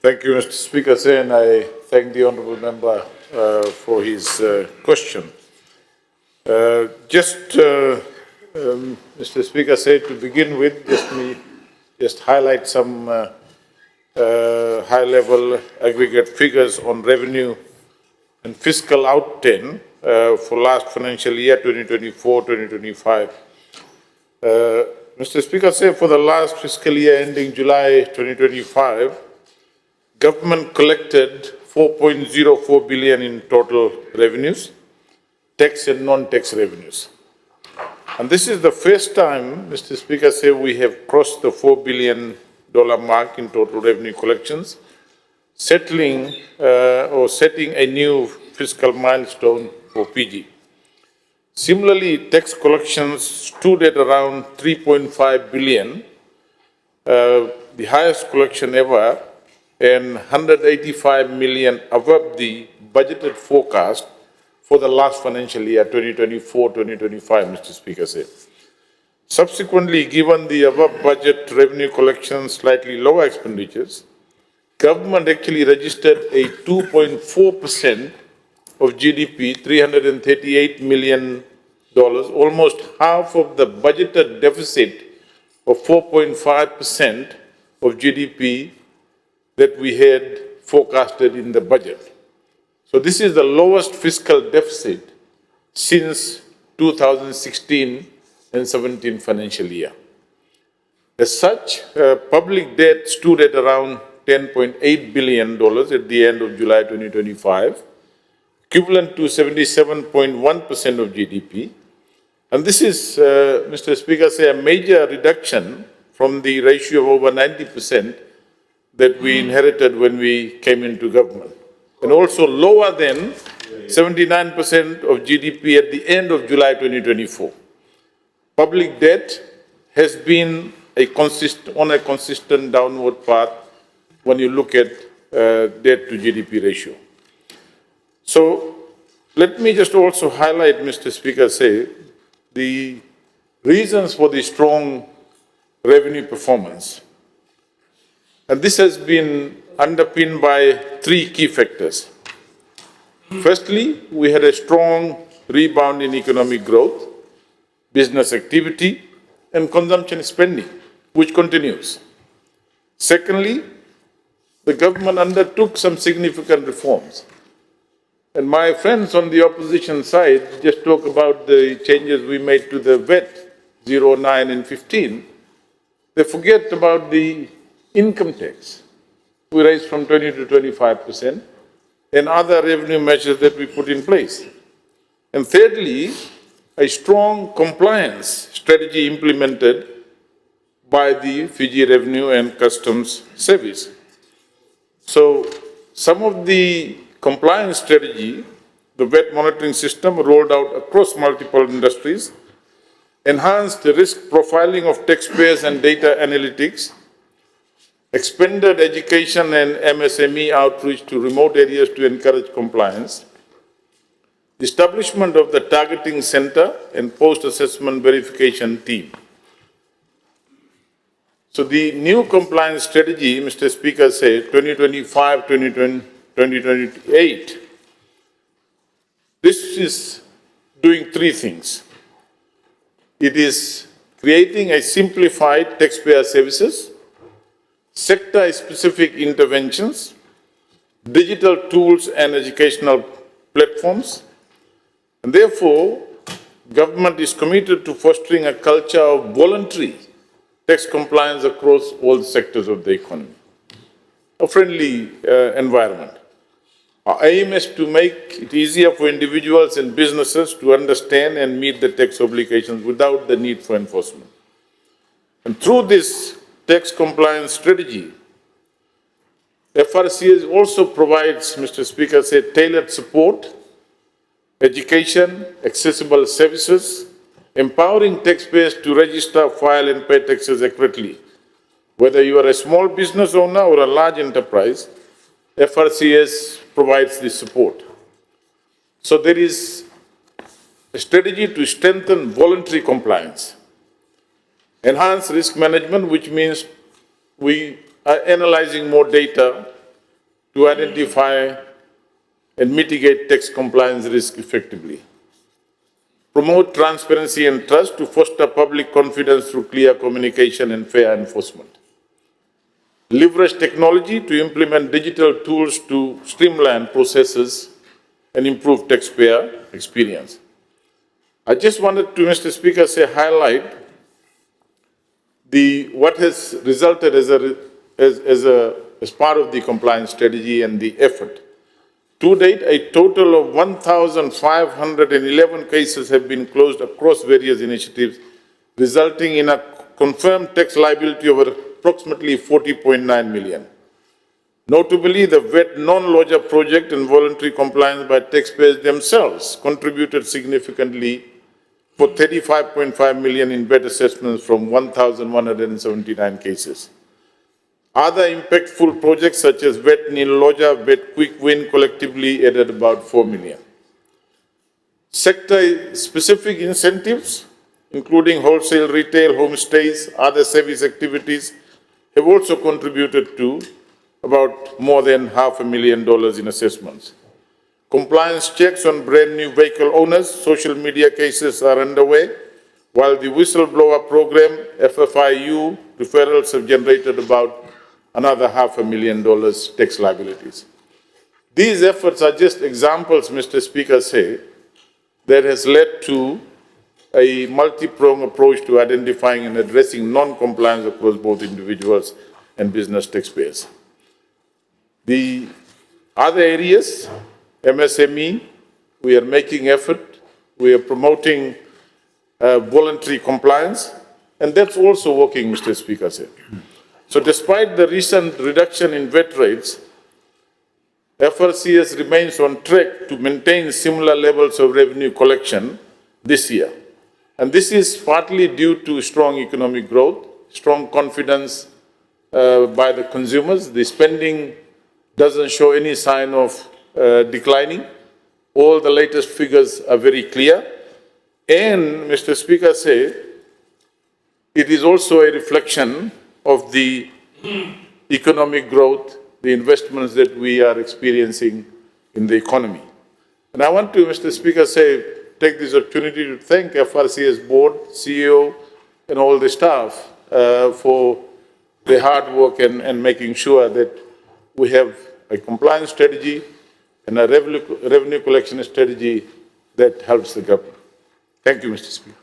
Thank you, Mr. Speaker, and I thank the honourable member for his question. Mr. Speaker, to begin with, just highlight some high-level aggregate figures on revenue and fiscal outturn for last financial year 2024-2025. Mr. Speaker, for the last fiscal year ending July 2025, government collected 4.04 billion in total revenues, tax and non-tax revenues. And this is the first time, Mr. Speaker, we have crossed the $4 billion mark in total revenue collections, setting a new fiscal milestone for PG. Similarly, tax collections stood at around 3.5 billion, the highest collection ever, and 185 million above the budgeted forecast for the last financial year, 2024-2025, Mr. Speaker. Subsequently, given the above budget revenue collections slightly lower expenditures, government actually registered a 2.4% of GDP, $338 million, almost half of the budgeted deficit of 4.5% of GDP that we had forecasted in the budget. So this is the lowest fiscal deficit since 2016 and 17 financial year. As such, public debt stood at around $10.8 billion at the end of July 2025, equivalent to 77.1% of GDP. And this is, Mr. Speaker, a major reduction from the ratio of over 90% that we inherited when we came into government, and also lower than 79% of GDP at the end of July 2024. Public debt has been on a consistent downward path when you look at debt to GDP ratio. So let me just also highlight, Mr. Speaker, the reasons for the strong revenue performance. And this has been underpinned by three key factors. Firstly, we had a strong rebound in economic growth, business activity, and consumption spending, which continues. Secondly, the government undertook some significant reforms. And my friends on the opposition side just talk about the changes we made to the VAT 09 and 15. They forget about the income tax. We raised from 20 to 25%, and other revenue measures that we put in place. And thirdly, a strong compliance strategy implemented by the Fiji Revenue and Customs Service. So some of the compliance strategy, the VAT monitoring system rolled out across multiple industries, enhanced the risk profiling of taxpayers and data analytics, expanded education and MSME outreach to remote areas to encourage compliance, the establishment of the targeting center and post-assessment verification team. So the new compliance strategy, Mr. Speaker, 2025-2028, this is doing three things. It is creating a simplified taxpayer services, sector-specific interventions, digital tools and educational platforms. And therefore, government is committed to fostering a culture of voluntary tax compliance across all sectors of the economy, a friendly environment. Our aim is to make it easier for individuals and businesses to understand and meet the tax obligations without the need for enforcement. And through this tax compliance strategy, FRCS also provides, Mr. Speaker, tailored support, education, accessible services, empowering taxpayers to register, file, and pay taxes accurately. Whether you are a small business owner or a large enterprise, FRCS provides this support. So there is a strategy to strengthen voluntary compliance, enhance risk management, which means we are analyzing more data to identify and mitigate tax compliance risk effectively. Promote transparency and trust to foster public confidence through clear communication and fair enforcement. Leverage technology to implement digital tools to streamline processes and improve taxpayer experience. I just wanted to, Mr. Speaker, highlight what has resulted as part of the compliance strategy and the effort. To date, a total of 1,511 cases have been closed across various initiatives, resulting in a confirmed tax liability of approximately 40.9 million. Notably, the VAT non-lodger project and voluntary compliance by taxpayers themselves contributed significantly for 35.5 million in VAT assessments from 1,179 cases. Other impactful projects such as VAT nil lodger, VAT quick win collectively added about 4 million. Sector-specific incentives, including wholesale, retail, homestays, other service activities, have also contributed to about more than $500,000 in assessments. Compliance checks on brand new vehicle owners, social media cases are underway, while the whistleblower program, FFIU referrals have generated about another $500,000 tax liabilities. These efforts are just examples, Mr. Speaker, that has led to a multi-pronged approach to identifying and addressing non-compliance across both individuals and business taxpayers. The other areas, MSME, we are making effort, we are promoting voluntary compliance, and that's also working, Mr. Speaker. So despite the recent reduction in VAT rates, FRCS remains on track to maintain similar levels of revenue collection this year. And this is partly due to strong economic growth, strong confidence by the consumers. The spending doesn't show any sign of declining. All the latest figures are very clear. And, Mr. Speaker, it is also a reflection of the economic growth, the investments that we are experiencing in the economy. And I want to, Mr. Speaker, take this opportunity to thank FRCS board, CEO, and all the staff for the hard work and making sure that we have a compliance strategy and a revenue collection strategy that helps the government. Thank you, Mr. Speaker.